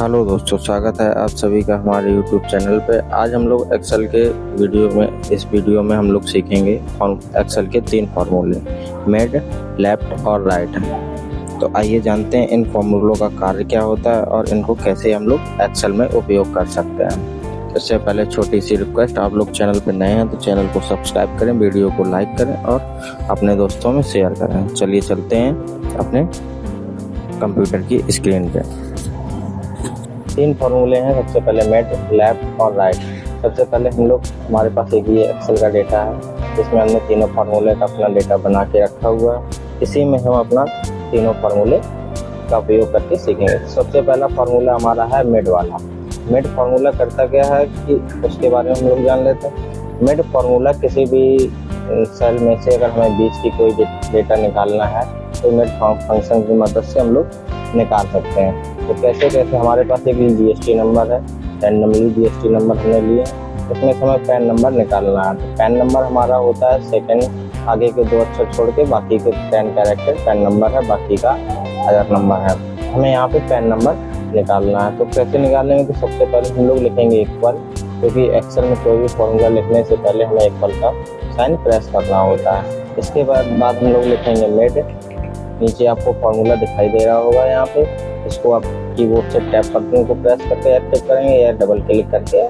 Hello दोस्तों, स्वागत है आप सभी का हमारे YouTube चैनल पे। आज हम लोग एक्सेल के इस वीडियो में हम लोग सीखेंगे एक्सेल के 3 फार्मूले, मेड, लेफ्ट और राइट। तो आइए जानते हैं इन फार्मूलों का कार्य क्या होता है और इनको कैसे हम लोग एक्सेल में उपयोग कर सकते हैं। इससे पहले छोटी सी रिक्वेस्ट, आप लोग चैनल पर नए हैं तो चैनल को सब्सक्राइब करें, वीडियो को लाइक करें और अपने दोस्तों में शेयर करें। चलिए चलते हैं अपने कंप्यूटर की स्क्रीन पे। 3 फार्मूले हैं। सबसे पहले मेड, लेफ्ट और राइट। सबसे पहले हम लोग, हमारे पास एक ये एक्सेल का डेटा है जिसमें हमने तीनों फार्मूले का अपना डेटा बना के रखा हुआ है। इसी में हम अपना तीनों फार्मूले का उपयोग करके सीखेंगे। सबसे पहला फार्मूला हमारा है मेड वाला। मेड फार्मूला करता क्या है कि उसके बारे में हम लोग जान लेते हैं। मेड फार्मूला किसी भी सेल में से अगर हमें बीच की कोई डेटा निकालना है तो मेड फंक्शन की मदद से हम लोग निकाल सकते हैं। तो कैसे हमारे पास एक जीएसटी नंबर है, रैंडमली जीएसटी नंबर हमने लिए, उसमें से हमें पैन नंबर निकालना है। तो पैन नंबर हमारा होता है सेकंड, आगे के 2 अक्षर छोड़ के बाकी के 10 कैरेक्टर पैन नंबर है, बाकी का अदर नंबर है। हमें यहाँ पे पैन नंबर निकालना है। तो कैसे निकालेंगे? तो सबसे पहले हम लोग लिखेंगे इक्वल, क्योंकि एक्सेल में कोई भी फॉर्मूला लिखने से पहले हमें इक्वल का साइन प्रेस करना होता है। इसके बाद हम लोग लिखेंगे मेड। नीचे आपको फॉर्मूला दिखाई दे रहा होगा यहाँ पे, इसको आप कीबोर्ड से टैप बटन को प्रेस करके एक्टिव करेंगे या डबल क्लिक करके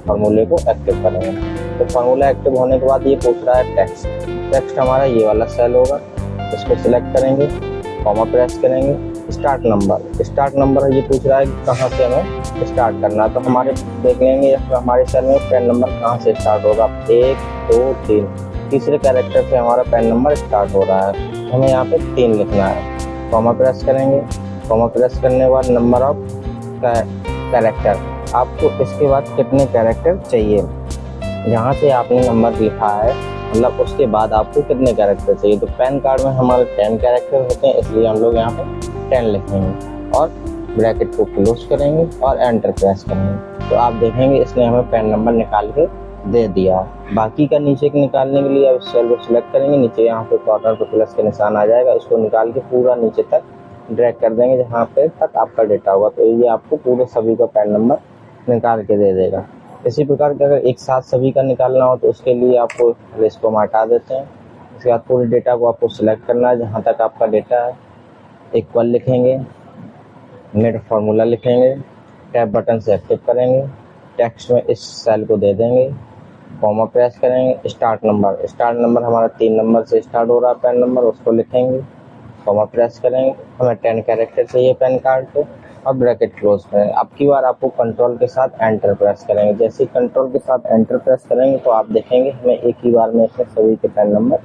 फार्मूले को एक्टिव करेंगे। तो फार्मूला एक्टिव होने के बाद ये पूछ रहा है टेक्स्ट। टेक्स्ट हमारा ये वाला सेल होगा, इसको सिलेक्ट करेंगे, कॉमा प्रेस करेंगे, स्टार्ट नंबर। स्टार्ट नंबर ये पूछ रहा है कि कहाँ से हमें स्टार्ट करना है। तो हमारे देख लेंगे हमारे सेल में पैन नंबर कहाँ से स्टार्ट होगा। 1 2 3 तीसरे कैरेक्टर से हमारा पैन नंबर स्टार्ट हो रहा है। हमें यहाँ पे 3 लिखना है। कॉमा प्रेस करेंगे, कॉमा प्रेस करने के बाद नंबर ऑफ कैरेक्टर, आपको इसके बाद कितने कैरेक्टर चाहिए, जहाँ से आपने नंबर लिखा है मतलब उसके बाद आपको कितने कैरेक्टर चाहिए। तो पैन कार्ड में हमारे 10 कैरेक्टर होते हैं, इसलिए हम लोग यहाँ पे 10 लिखेंगे और ब्रैकेट को क्लोज करेंगे और एंटर प्रेस करेंगे। तो आप देखेंगे इसने हमें पैन नंबर निकाल के दे दिया। बाकी का नीचे के निकालने के लिए अब सेल को सिलेक्ट करेंगे, नीचे यहाँ पे कॉर्नर पे प्लस का निशान आ जाएगा, इसको निकाल के पूरा नीचे तक ड्रैग कर देंगे जहाँ पे तक आपका डेटा होगा। तो ये आपको पूरे सभी का पैन नंबर निकाल के दे देगा। इसी प्रकार के अगर एक साथ सभी का निकालना हो तो उसके लिए आपको इसको हम हटा देते हैं। इसके बाद पूरे डेटा को आपको सिलेक्ट करना है जहाँ तक आपका डेटा है, इक्वल लिखेंगे, मेड फार्मूला लिखेंगे, टैब बटन से एक्टिव करेंगे, टेक्स्ट में इस सेल को दे देंगे, कॉमा प्रेस करेंगे, स्टार्ट नंबर। स्टार्ट नंबर हमारा 3 नंबर से स्टार्ट हो रहा है पैन नंबर, उसको लिखेंगे, कॉमा प्रेस करेंगे। हमें 10 कैरेक्टर चाहिए पैन कार्ड पे और ब्रैकेट क्लोज करेंगे। अब की बार आपको कंट्रोल के साथ एंटर प्रेस करेंगे। जैसे ही कंट्रोल के साथ एंटर प्रेस करेंगे तो आप देखेंगे हमें एक ही बार में इसमें सभी के पैन नंबर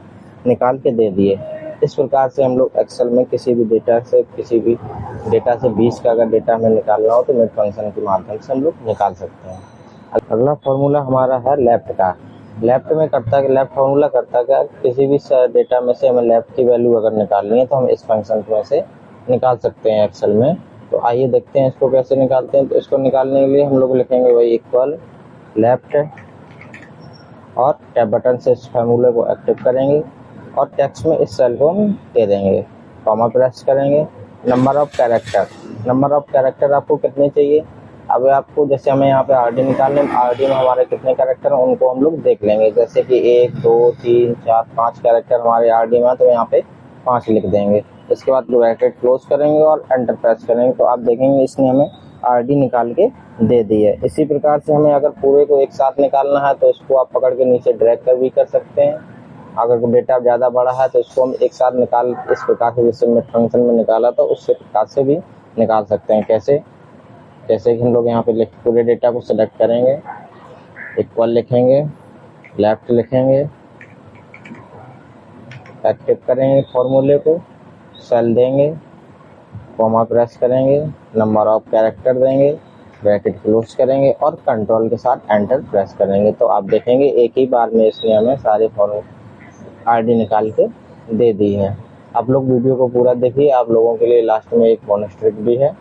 निकाल के दे दिए। इस प्रकार से हम लोग एक्सेल में किसी भी डेटा से 20 का अगर डेटा हमें निकालना हो तो मेड फंक्शन के माध्यम से हम लोग निकाल सकते हैं। अगला फॉर्मूला हमारा है लेफ्ट का। लेफ्ट फार्मूला करता क्या, किसी भी डेटा में से हमें लेफ्ट की वैल्यू अगर निकालनी है तो हम इस फंक्शन में से निकाल सकते हैं एक्सेल में। तो आइए देखते हैं इसको कैसे निकालते हैं। तो इसको निकालने के लिए हम लोग लिखेंगे वही इक्वल लेफ्ट और टैब बटन से इस फार्मूले को एक्टिव करेंगे और टेक्स्ट में इस सेल को हम दे देंगे, कॉमा प्रेस करेंगे, नंबर ऑफ कैरेक्टर आपको कितने चाहिए। अब आपको जैसे हमें यहाँ पे आरडी निकालने, आरडी में हमारे कितने कैरेक्टर हैं उनको हम लोग देख लेंगे। जैसे कि 1 2 3 4 5 कैरेक्टर हमारे आरडी में है तो यहाँ पे 5 लिख देंगे। इसके बाद ब्रैकेट क्लोज करेंगे और एंटर प्रेस करेंगे। तो आप देखेंगे इसने हमें आरडी निकाल के दे दी है। इसी प्रकार से हमें अगर पूरे को एक साथ निकालना है तो इसको आप पकड़ के नीचे ड्रैग कर भी कर सकते हैं। अगर डेटा ज़्यादा बड़ा है तो इसको हम एक साथ निकाल, इस प्रकार से जैसे मेड फंक्शन में निकाला तो उससे प्रकार से भी निकाल सकते हैं। कैसे? जैसे कि हम लोग यहाँ पे पूरे डेटा को सिलेक्ट करेंगे, इक्वल लिखेंगे, लेफ्ट लिखेंगे, एक्टिव करेंगे फॉर्मूले को, सेल देंगे, कॉमा प्रेस करेंगे, नंबर ऑफ कैरेक्टर देंगे, ब्रैकेट क्लोज करेंगे और कंट्रोल के साथ एंटर प्रेस करेंगे। तो आप देखेंगे एक ही बार में इसने हमें सारे आरडी निकाल के दे दी है। आप लोग वीडियो को पूरा देखिए, आप लोगों के लिए लास्ट में एक बोनस ट्रिक भी है।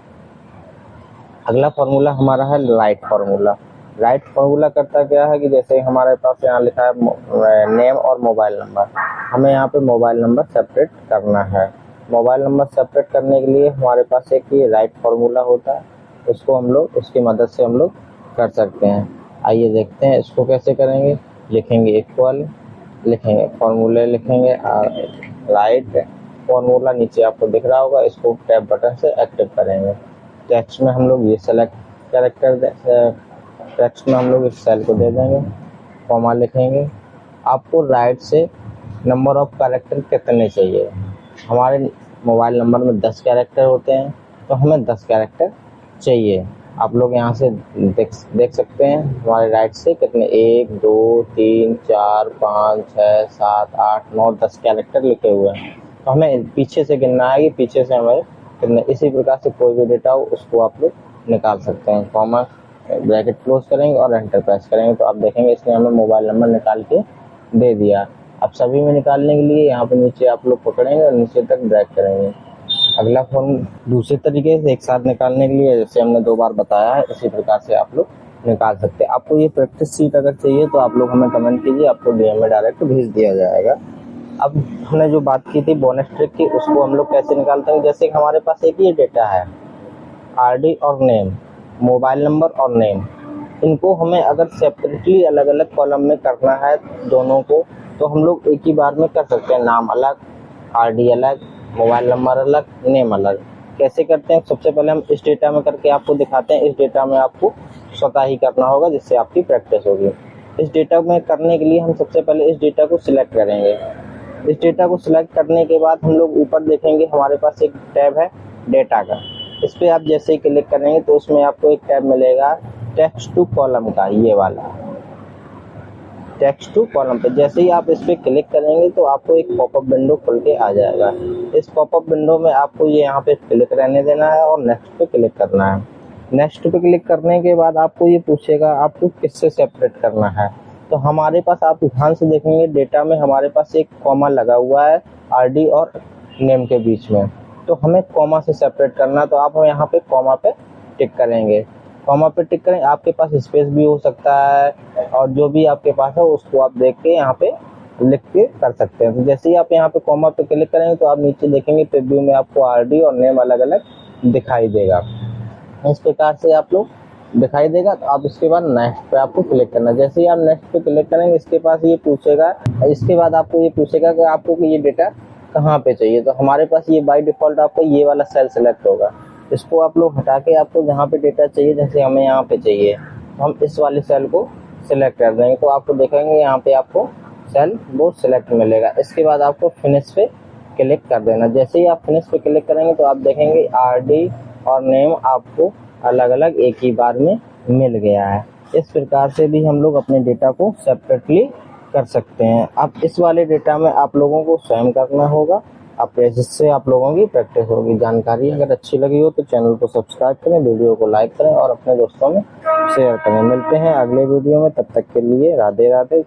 अगला फार्मूला हमारा है राइट फार्मूला। राइट फार्मूला करता क्या है कि जैसे हमारे पास यहाँ लिखा है नेम और मोबाइल नंबर, हमें यहाँ पे मोबाइल नंबर सेपरेट करना है। मोबाइल नंबर सेपरेट करने के लिए हमारे पास एक ये राइट फार्मूला होता है। उसको हम लोग उसकी मदद से हम लोग कर सकते हैं। आइए देखते हैं इसको कैसे करेंगे। लिखेंगे इक्वल, लिखेंगे फॉर्मूले, लिखेंगे राइट फॉर्मूला, नीचे आपको दिख रहा होगा, इसको टैब बटन से एक्टिव करेंगे। टेक्स्ट में हम लोग ये सेलेक्ट टेक्स्ट में हम लोग इस सेल को दे देंगे, कॉमा लिखेंगे। आपको राइट से नंबर ऑफ कैरेक्टर कितने चाहिए। हमारे मोबाइल नंबर में 10 कैरेक्टर होते हैं, तो हमें 10 कैरेक्टर चाहिए। आप लोग यहाँ से देख सकते हैं हमारे राइट से कितने 1 2 3 4 5 6 7 8 9 10 कैरेक्टर लिखे हुए हैं। तो हमें पीछे से गिनना है कि पीछे से हमें कितने। इसी प्रकार से कोई भी डेटा हो उसको आप लोग निकाल सकते हैं। कॉमा ब्रैकेट क्लोज करेंगे और एंटर प्रेस करेंगे, तो आप देखेंगे इसने हमें मोबाइल नंबर निकाल के दे दिया। अब सभी में निकालने के लिए यहाँ पे नीचे आप लोग पकड़ेंगे और नीचे तक ड्रैग करेंगे। अगला फॉर्म दूसरे तरीके से एक साथ निकालने के लिए, जैसे हमने 2 बार बताया है, इसी प्रकार से आप लोग निकाल सकते हैं। आपको ये प्रैक्टिस शीट अगर चाहिए तो आप लोग हमें कमेंट कीजिए, आपको डीएम में डायरेक्ट भेज दिया जाएगा। अब हमने जो बात की थी बोनस ट्रिक की, उसको हम लोग कैसे निकालते हैं। जैसे हमारे पास एक ये डेटा है आरडी और नेम, मोबाइल नंबर और नेम, इनको हमें अगर सेपरेटली अलग अलग कॉलम में करना है दोनों को, तो हम लोग एक ही बार में कर सकते हैं। नाम अलग, आरडी अलग, मोबाइल नंबर अलग, नेम अलग। कैसे करते हैं, सबसे पहले हम इस डेटा में करके आपको दिखाते हैं। इस डेटा में आपको स्वतः ही करना होगा, जिससे आपकी प्रैक्टिस होगी। इस डेटा में करने के लिए हम सबसे पहले इस डेटा को सिलेक्ट करेंगे। इस डेटा को सिलेक्ट करने के बाद हम लोग ऊपर देखेंगे हमारे पास एक टैब है डेटा का। इस पर आप जैसे ही क्लिक करेंगे तो उसमें आपको एक टैब मिलेगा टेक्स्ट टू कॉलम का, ये वाला टेक्स्ट टू कॉलम पे। जैसे ही आप इस पर क्लिक करेंगे तो आपको एक पॉपअप विंडो खुल के आ जाएगा। इस पॉपअप विंडो में आपको ये यहाँ पे क्लिक रहने देना है और नेक्स्ट पे क्लिक करना है। नेक्स्ट पे क्लिक करने के बाद आपको ये पूछेगा आपको किससे सेपरेट करना है। तो हमारे पास आप ध्यान से देखेंगे डेटा में हमारे पास एक कॉमा लगा हुआ है आरडी और नेम के बीच में, तो हमें कॉमा से सेपरेट करना। तो आप यहाँ पे कॉमा पे टिक करेंगे, कॉमा पे टिक करें। आपके पास स्पेस भी हो सकता है और जो भी आपके पास है उसको आप देख के यहाँ पे लिख के कर सकते हैं। तो जैसे ही आप यहाँ पे कॉमा पे क्लिक करेंगे तो आप नीचे देखेंगे प्रीव्यू में आपको आरडी और नेम अलग अलग दिखाई देगा। इस प्रकार से आप लोग दिखाई देगा। तो आप इसके बाद नेक्स्ट पे आपको क्लिक करना। जैसे ही आप नेक्स्ट पे क्लिक करेंगे इसके पास ये पूछेगा, इसके बाद आपको ये पूछेगा कि आपको ये डेटा कहाँ पे चाहिए। तो हमारे पास ये बाय डिफॉल्ट आपको ये वाला सेल सेलेक्ट होगा। इसको आप लोग हटा के आपको जहाँ पे डेटा चाहिए, जैसे हमें यहाँ पे चाहिए, तो हम इस वाले सेल को सिलेक्ट कर देंगे। तो आपको देखेंगे यहाँ पे आपको सेल वो सिलेक्ट मिलेगा। इसके बाद आपको फिनिश पे क्लिक कर देना। जैसे ही आप फिनिश पे क्लिक करेंगे तो आप देखेंगे आरडी और नेम आपको अलग अलग एक ही बार में मिल गया है। इस प्रकार से भी हम लोग अपने डेटा को सेपरेटली कर सकते हैं। अब इस वाले डेटा में आप लोगों को स्वयं करना होगा, जिससे आप लोगों की प्रैक्टिस होगी। जानकारी अगर अच्छी लगी हो तो चैनल को सब्सक्राइब करें, वीडियो को लाइक करें और अपने दोस्तों में शेयर करें। मिलते हैं अगले वीडियो में, तब तक के लिए राधे राधे।